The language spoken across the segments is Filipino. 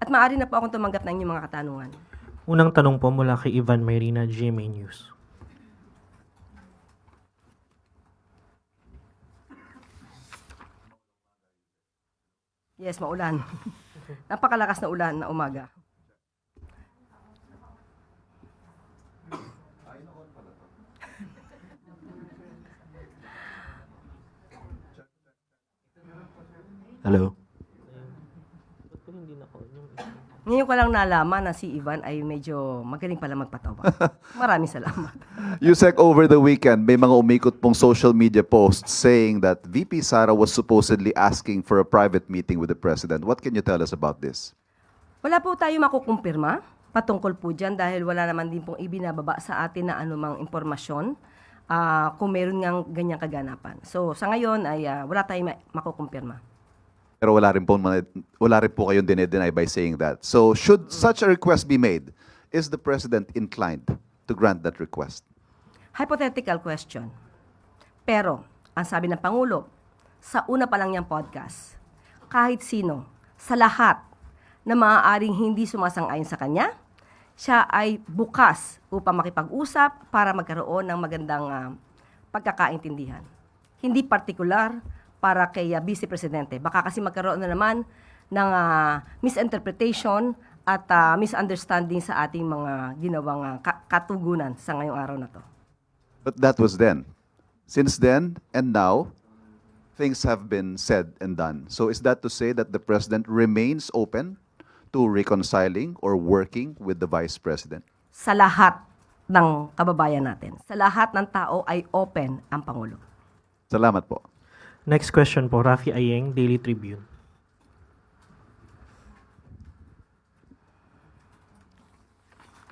At maaari na po akong tumanggap ng inyong mga katanungan. Unang tanong po mula kay Ivan Mayrina, GMA News. Yes, maulan. Napakalakas na ulan na umaga. Hello. Ngayon ko lang nalaman na si Ivan ay medyo magaling pala magpatawa. Maraming salamat. Yusek, over the weekend, may mga umikot pong social media posts saying that VP Sara was supposedly asking for a private meeting with the President. What can you tell us about this? Wala po tayo makukumpirma patungkol po dyan dahil wala naman din pong ibinababa sa atin na anumang impormasyon kung meron ngang ganyang kaganapan. So sa ngayon ay wala tayong makukumpirma. Pero wala rin po kayong dinedeny by saying that. So should such a request be made, is the President inclined to grant that request? Hypothetical question. Pero, ang sabi ng Pangulo, sa una pa lang niyang podcast, kahit sino, sa lahat na maaaring hindi sumasang-ayon sa kanya, siya ay bukas upang makipag-usap para magkaroon ng magandang pagkakaintindihan. Hindi partikular para kay Vice Presidente. Baka kasi magkaroon na naman ng misinterpretation at misunderstanding sa ating mga ginawang katugunan sa ngayong araw na to. But that was then. Since then and now, things have been said and done. So is that to say that the President remains open to reconciling or working with the Vice President? Sa lahat ng kababayan natin, sa lahat ng tao ay open ang Pangulo. Salamat po. Next question po, Rafi Ayeng, Daily Tribune.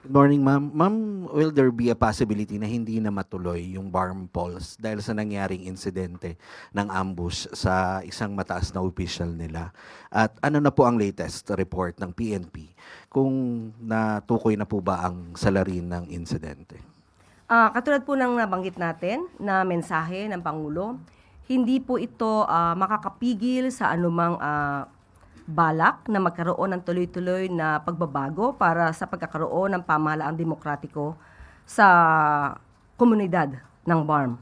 Good morning, ma'am. Ma'am, will there be a possibility na hindi na matuloy yung Barm Polls dahil sa nangyaring insidente ng ambush sa isang mataas na official nila? At ano na po ang latest report ng PNP kung natukoy na po ba ang salarin ng insidente? Katulad po ng nabanggit natin na mensahe ng Pangulo, hindi po ito makakapigil sa anumang balak na magkaroon ng tuloy-tuloy na pagbabago para sa pagkakaroon ng pamahalaang demokratiko sa komunidad ng BARM.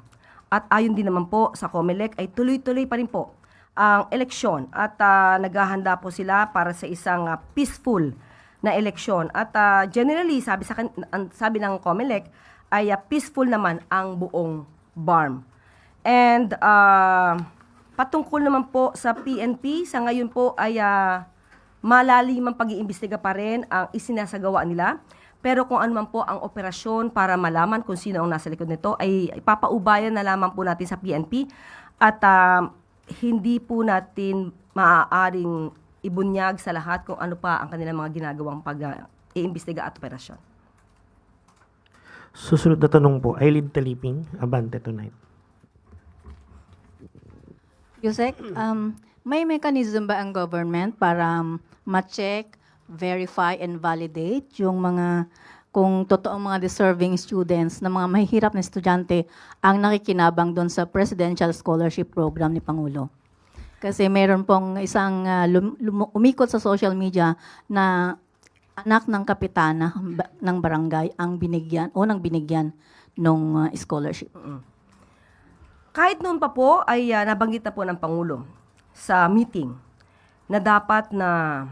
At ayon din naman po sa COMELEC ay tuloy-tuloy pa rin po ang eleksyon at naghahanda po sila para sa isang peaceful na eleksyon. At generally, sabi ng COMELEC ay peaceful naman ang buong BARM. And patungkol naman po sa PNP, sa ngayon po ay malalimang pag-iimbestiga pa rin ang isinasagawa nila. Pero kung ano man po ang operasyon para malaman kung sino ang nasa likod nito, ay ipapaubayan na lamang po natin sa PNP. At hindi po natin maaaring ibunyag sa lahat kung ano pa ang kanilang mga ginagawang pag-iimbestiga at operasyon. Susunod na tanong po, Eileen Taliping, Abante Tonight. Yusek, may mechanism ba ang government para ma-check, verify, and validate yung mga, kung totoong mga deserving students na mga mahihirap na estudyante ang nakikinabang doon sa Presidential Scholarship Program ni Pangulo? Kasi meron pong isang umikot sa social media na anak ng kapitana ng barangay ang binigyan o nang binigyan ng scholarship. Kahit noon pa po ay nabanggit na po ng Pangulo sa meeting na dapat na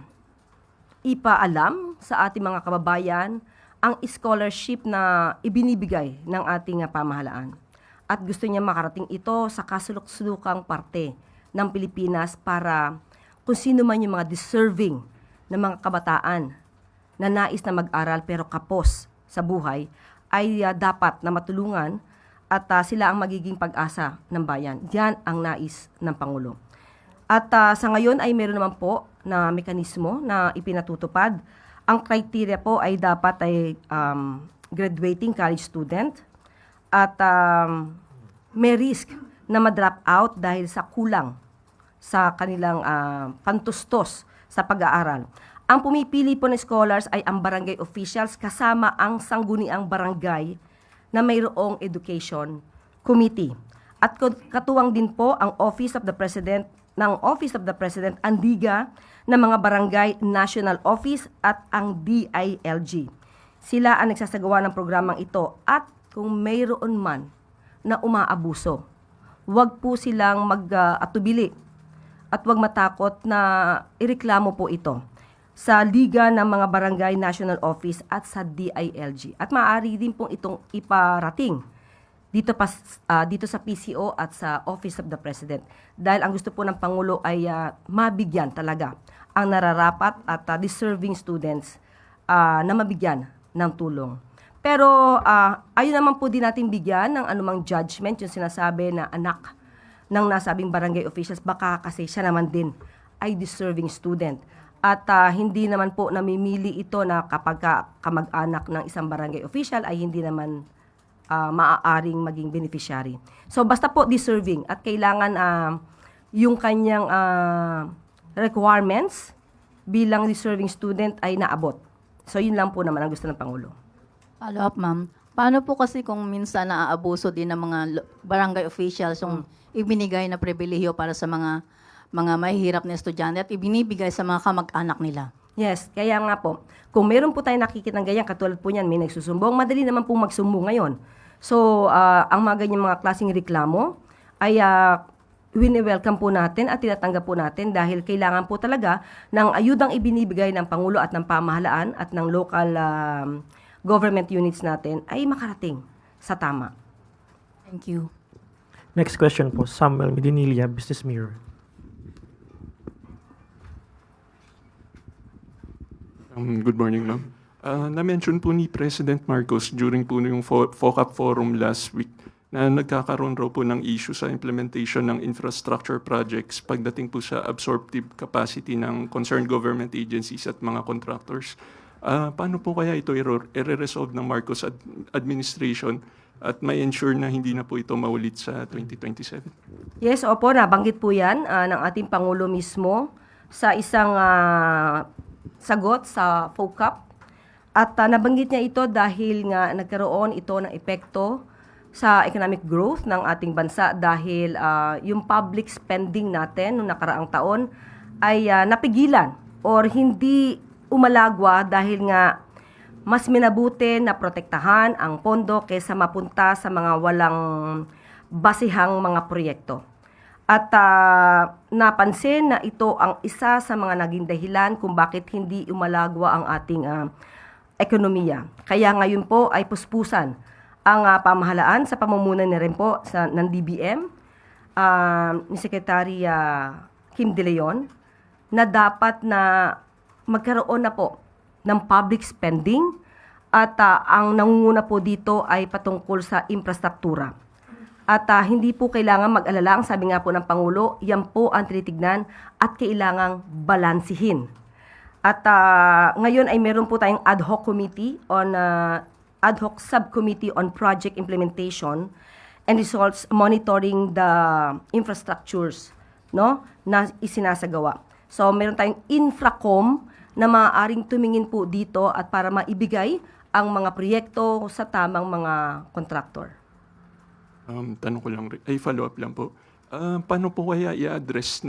ipaalam sa ating mga kababayan ang scholarship na ibinibigay ng ating pamahalaan. At gusto niya makarating ito sa kasulok-sulukang parte ng Pilipinas para kung sino man yung mga deserving na mga kabataan na nais na mag-aral pero kapos sa buhay ay dapat na matulungan at sila ang magiging pag-asa ng bayan. Yan ang nais ng Pangulo. At sa ngayon ay meron naman po na mekanismo na ipinatutupad. Ang criteria po ay dapat ay graduating college student at may risk na ma-drop out dahil sa kulang sa kanilang pantustos sa pag-aaral. Ang pumipili po ng scholars ay ang barangay officials kasama ang sangguniang barangay na mayroong education committee. At katuwang din po ang Office of the President ng Office of the President ang Liga ng mga Barangay National Office at ang DILG. Sila ang nagsasagawa ng programang ito at kung mayroon man na umaabuso, huwag po silang mag-atubili at huwag matakot na ireklamo po ito sa Liga ng mga Barangay National Office at sa DILG. At maaari din pong itong iparating dito sa PCO at sa Office of the President. Dahil ang gusto po ng Pangulo ay mabigyan talaga ang nararapat at deserving students na mabigyan ng tulong. Pero ayun naman po din natin bigyan ng anumang judgment yung sinasabi na anak ng nasabing barangay officials, baka kasi siya naman din ay deserving student. At hindi naman po namimili ito na kapag kamag-anak ng isang barangay official ay hindi naman maaaring maging beneficiary. So basta po deserving at kailangan yung kanyang requirements bilang deserving student ay naabot. So yun lang po naman ang gusto ng Pangulo. Follow up, ma'am. Paano po kasi kung minsan naaabuso din ng mga barangay officials yung ibinigay na pribilehiyo para sa mga mahihirap na estudyante at ibinibigay sa mga kamag-anak nila? Yes, kaya nga po, kung meron po tayong nakikita ng ganyan, katulad po niyan, may nagsusumbong, madali naman pong magsumbong ngayon. So, ang mga ganyan mga klaseng reklamo ay wini-welcome po natin at tinatanggap po natin dahil kailangan po talaga ng ayudang ibinibigay ng Pangulo at ng pamahalaan at ng local government units natin ay makarating sa tama. Thank you. Next question po, Samuel Medinilla, Business Mirror. Good morning, ma'am. Na-mention po ni President Marcos during po yung FOCAP forum last week na nagkakaroon raw po ng issue sa implementation ng infrastructure projects pagdating po sa absorptive capacity ng concerned government agencies at mga contractors. Paano po kaya ito i-resolve ng Marcos administration at may ensure na hindi na po ito maulit sa 2027? Yes, opo, nabanggit po yan ng ating Pangulo mismo sa isang sagot sa FOCAP. At nabanggit niya ito dahil nga nagkaroon ito ng epekto sa economic growth ng ating bansa dahil yung public spending natin noong nakaraang taon ay napigilan or hindi umalagwa dahil nga mas minabuti na protektahan ang pondo kaysa mapunta sa mga walang basihang mga proyekto. At napansin na ito ang isa sa mga naging dahilan kung bakit hindi umalagwa ang ating ekonomiya. Kaya ngayon po ay puspusan ang pamahalaan sa pamumuno na rin po ng DBM, ni Secretary Kim De Leon, na dapat na magkaroon na po ng public spending at ang nangunguna po dito ay patungkol sa infrastruktura. At hindi po kailangan mag-alala, ang sabi nga po ng Pangulo, yan po ang tinitignan at kailangang balansihin. At ngayon ay meron po tayong ad hoc subcommittee on project implementation and results monitoring the infrastructures, no, na isinasagawa. So meron tayong Infracom na maaaring tumingin po dito at para maibigay ang mga proyekto sa tamang mga contractor. Tanong ko lang, follow-up lang po. Paano po kaya i-address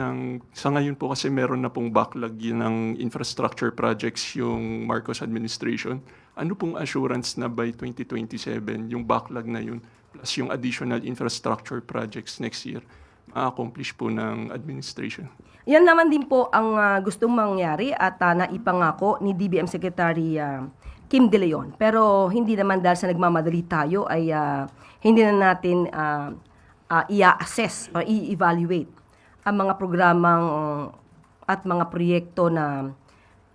sa ngayon po kasi meron na pong backlog yun ng infrastructure projects yung Marcos administration. Ano pong assurance na by 2027 yung backlog na yun plus yung additional infrastructure projects next year ma-accomplish po ng administration? Yan naman din po ang gustong mangyari at naipangako ni DBM Secretary Kim De Leon. Pero hindi naman dahil sa nagmamadali tayo ay hindi na natin i-assess or i-evaluate ang mga programang at mga proyekto na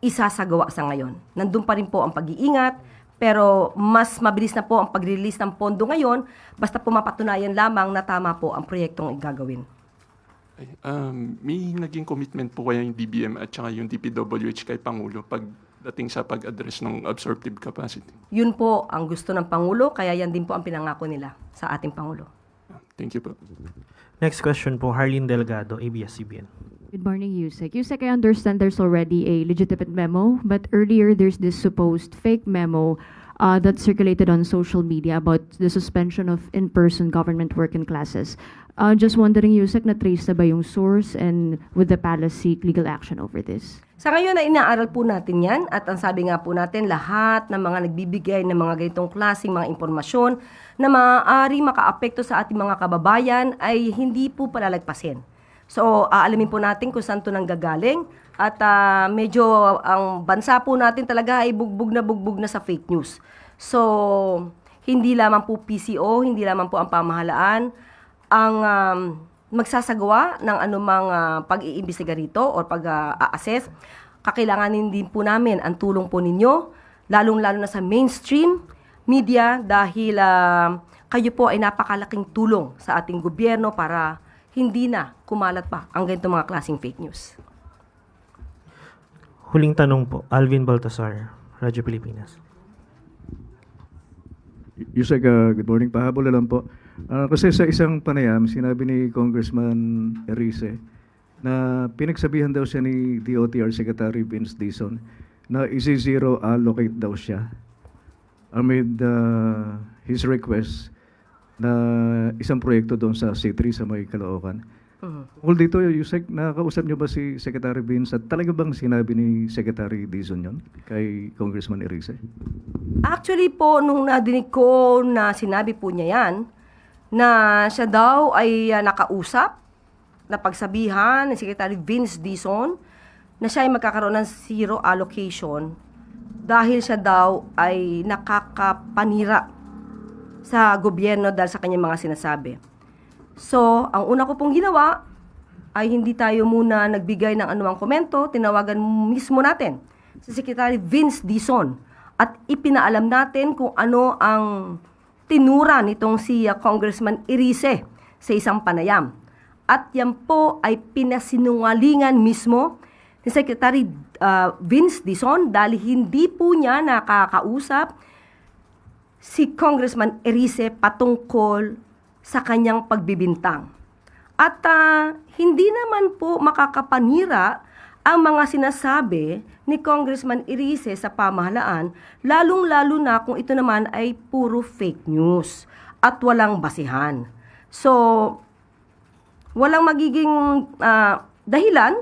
isasagawa sa ngayon. Nandun pa rin po ang pag-iingat, pero mas mabilis na po ang pag-release ng pondo ngayon basta po mapatunayan lamang na tama po ang proyektong igagawin. May naging commitment po kaya yung DBM at saka yung DPWH kay Pangulo pagdating sa pag-address ng absorptive capacity? Yun po ang gusto ng Pangulo, kaya yan din po ang pinangako nila sa ating Pangulo. Thank you po. Next question po, Harleen Delgado, ABS-CBN. Good morning, Yusek. Yusek, I understand there's already a legitimate memo, but earlier there's this supposed fake memo that circulated on social media about the suspension of in-person government work in classes. Just wondering, Yusek, na-trace na ba yung source and would the palace seek legal action over this? Sa ngayon na inaaral po natin yan at ang sabi nga po natin, lahat ng mga nagbibigay ng mga ganitong klaseng mga impormasyon na maaari makaapekto sa ating mga kababayan ay hindi po palalagpasin. So, aalamin po natin kung saan ito nanggagaling at medyo ang bansa po natin talaga ay bugbog na sa fake news. So, hindi lamang po PCO, hindi lamang po ang pamahalaan ang magsasagawa ng anumang pag-iimbestiga rito o pag-assess. Kakailanganin din po namin ang tulong po ninyo, lalong-lalo na sa mainstream media dahil kayo po ay napakalaking tulong sa ating gobyerno para hindi na kumalat pa ang ganitong mga klaseng fake news. Huling tanong po, Alvin Baltasar, Radyo Pilipinas. Yusek, good morning. Pahabol na lang po. Kasi sa isang panayam, sinabi ni Congressman Erice na pinagsabihan daw siya ni DOTR Secretary Vince Dizon na isi-zero allocate daw siya amid his request na isang proyekto doon sa C3 sa may Caloocan. All dito, Yusek, nakakausap niyo ba si Secretary Vince at talaga bang sinabi ni Secretary Dizon yon kay Congressman Erice? Actually po, nung nadinig ko na sinabi po niya yan, na siya daw ay nakausap, na pagsabihan ni Secretary Vince Dizon na siya ay magkakaroon ng zero allocation dahil siya daw ay nakakapanira sa gobyerno dahil sa kanyang mga sinasabi. So, ang una ko pong ginawa ay hindi tayo muna nagbigay ng anumang komento, tinawagan mismo natin si Secretary Vince Dizon at ipinaalam natin kung ano ang tinura nitong si Congressman Erice sa isang panayam. At yan po ay pinasinungalingan mismo ni Secretary Vince Dizon dahil hindi po niya nakakausap si Congressman Erice patungkol sa kanyang pagbibintang. At hindi naman po makakapanira ang mga sinasabi ni Congressman Erice sa pamahalaan, lalong-lalo na kung ito naman ay puro fake news at walang basihan. So, walang magiging dahilan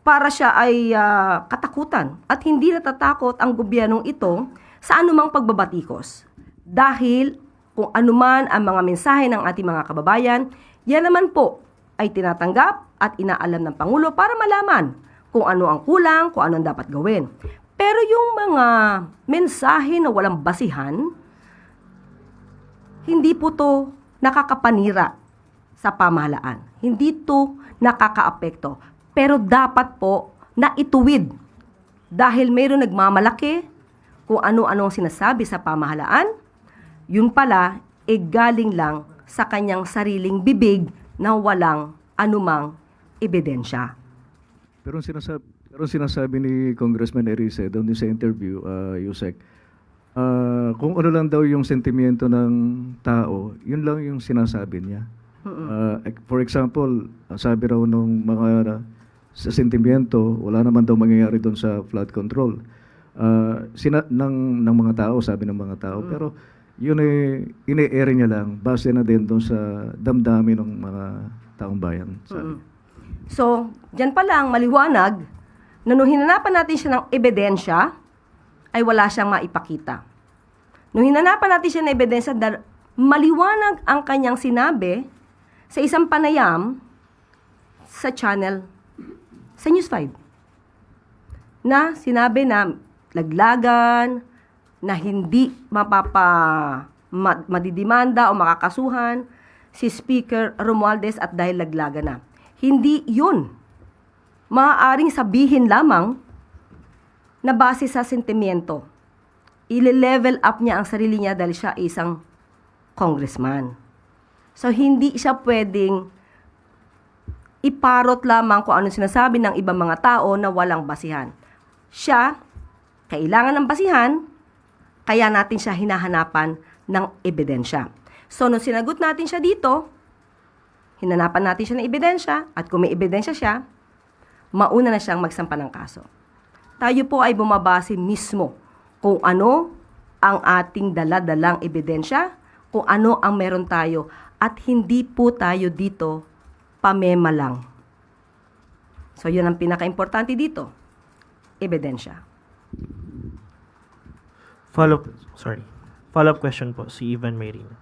para siya ay katakutan at hindi natatakot ang gobyernong ito sa anumang pagbabatikos. Dahil kung anuman ang mga mensahe ng ating mga kababayan, yan naman po ay tinatanggap at inaalam ng Pangulo para malaman kung ano ang kulang, kung ano ang dapat gawin. Pero yung mga mensahe na walang basihan, hindi po to nakakapanira sa pamahalaan. Hindi to nakakaapekto. Pero dapat po na ituwid dahil mayroon nagmamalaki kung ano-ano ang sinasabi sa pamahalaan, yun pala galing lang sa kanyang sariling bibig na walang anumang ebidensya. Pero sinasabi ni Congressman Erice doon din sa interview, Yusek, kung ano lang daw yung sentimiento ng tao, yun lang yung sinasabi niya. For example, sabi raw nung mga sa sentimiento, wala naman daw mangyayari doon sa flood control. Ng mga tao, sabi ng mga tao. Pero yun ine-air niya lang, base na din doon sa damdamin ng mga taong bayan. Sabi. So, dyan pa lang maliwanag na nung hinanapan natin siya ng ebidensya, ay wala siyang maipakita. Nung hinanapan natin siya ng ebidensya, maliwanag ang kanyang sinabi sa isang panayam sa channel, sa News 5, na sinabi na laglagan, na hindi madidimanda o makakasuhan si Speaker Romualdez at dahil laglagan na. Hindi yun. Maaaring sabihin lamang na base sa sentimiento. I-level up niya ang sarili niya dahil siya isang congressman. So, hindi siya pwedeng iparot lamang kung anong sinasabi ng ibang mga tao na walang basihan. Siya, kailangan ng basihan, kaya natin siya hinahanapan ng ebidensya. So, nung sinagot natin siya dito, hinanapan natin siya ng ebidensya, at kung may ebidensya siya, mauna na siyang magsampa ng kaso. Tayo po ay bumabase mismo kung ano ang ating dala-dalang ebidensya kung ano ang meron tayo at hindi po tayo dito pamema lang. So yun ang pinaka-importante dito, ebidensya. Follow-up question po, si Ivan Mayrina.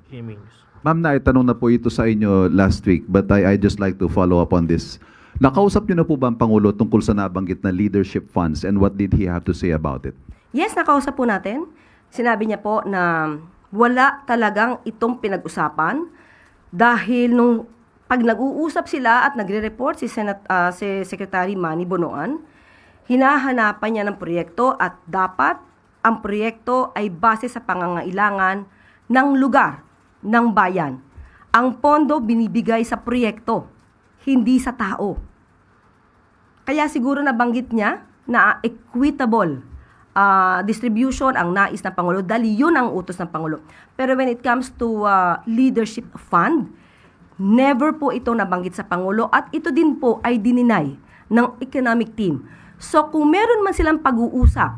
GMA News. Ma'am, naitanong na po ito sa inyo last week, but I just like to follow up on this. Nakausap niyo na po ba ang Pangulo tungkol sa nabanggit na leadership funds and what did he have to say about it? Yes, nakausap po natin. Sinabi niya po na wala talagang itong pinag-usapan dahil nung pag nag-uusap sila at nagre-report si Secretary Manny Bonoan, hinahanapan niya ng proyekto at dapat ang proyekto ay base sa pangangailangan ng lugar, ng bayan. Ang pondo binibigay sa proyekto, hindi sa tao. Kaya siguro nabanggit niya na equitable distribution ang nais ng Pangulo dahil yun ang utos ng Pangulo. Pero when it comes to leadership fund, never po ito nabanggit sa Pangulo at ito din po ay dininay ng economic team. So kung meron man silang pag-uusap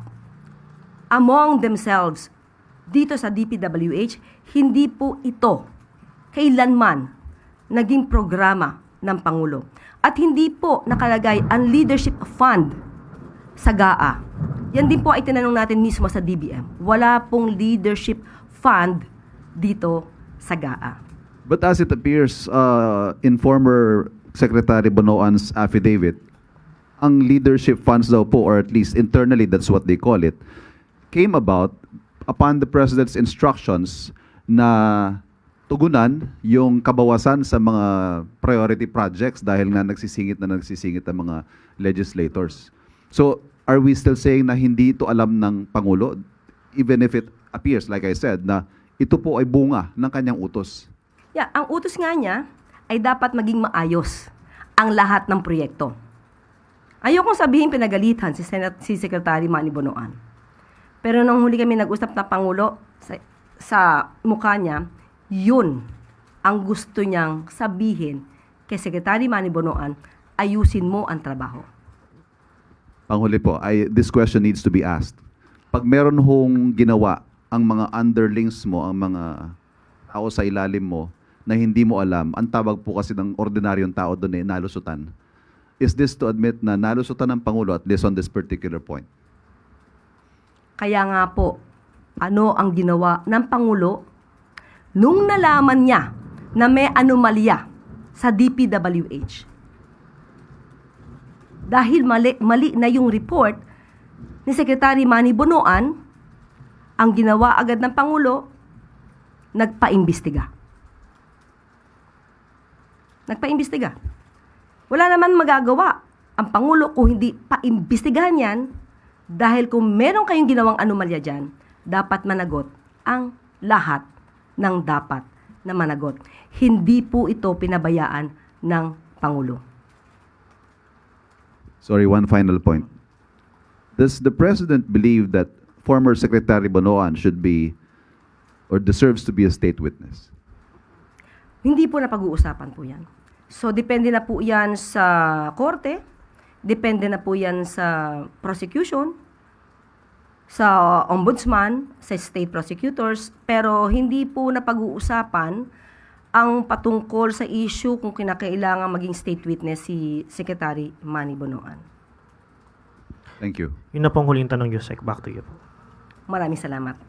among themselves dito sa DPWH, hindi po ito kailanman naging programa ng Pangulo. At hindi po nakalagay ang leadership fund sa GAA. Yan din po ay tinanong natin mismo sa DBM. Wala pong leadership fund dito sa GAA. But as it appears in former Secretary Bonoan's affidavit, ang leadership funds daw po, or at least internally that's what they call it, came about upon the President's instructions na tugunan yung kabawasan sa mga priority projects dahil nga nagsisingit ang mga legislators. So, are we still saying na hindi ito alam ng Pangulo, even if it appears, like I said, na ito po ay bunga ng kanyang utos? Yeah, ang utos nga niya ay dapat maging maayos ang lahat ng proyekto. Ayokong sabihin pinagalitan si Secretary Manny Bonoan. Pero nung huli kami nag-usap na Pangulo, sa mukha niya, yun ang gusto niyang sabihin kay Secretary Manny Bonoan, ayusin mo ang trabaho. Panghuli po, this question needs to be asked. Pag meron hong ginawa ang mga underlings mo, ang mga tao sa ilalim mo, na hindi mo alam, ang tawag po kasi ng ordinaryong tao doon nalusutan. Is this to admit na nalusutan ng Pangulo at least on this particular point? Kaya nga po, ano ang ginawa ng Pangulo nung nalaman niya na may anomalya sa DPWH? Dahil mali na yung report ni Secretary Manny Bonoan, ang ginawa agad ng Pangulo, nagpaimbestiga. Wala naman magagawa ang Pangulo kung hindi paimbestigahan yan dahil kung meron kayong ginawang anomalya dyan, dapat managot ang lahat ng dapat na managot. Hindi po ito pinabayaan ng Pangulo. Sorry, one final point. Does the President believe that former Secretary Bonoan should be or deserves to be a state witness? Hindi po napag-uusapan po yan. So, depende na po yan sa korte, depende na po yan sa prosecution, sa ombudsman, sa state prosecutors, pero hindi po napag-uusapan ang patungkol sa issue kung kinakailangan maging state witness si Secretary Manny Bonoan. Thank you. Yun na pong huling tanong, Yusek. Back to you. Maraming salamat.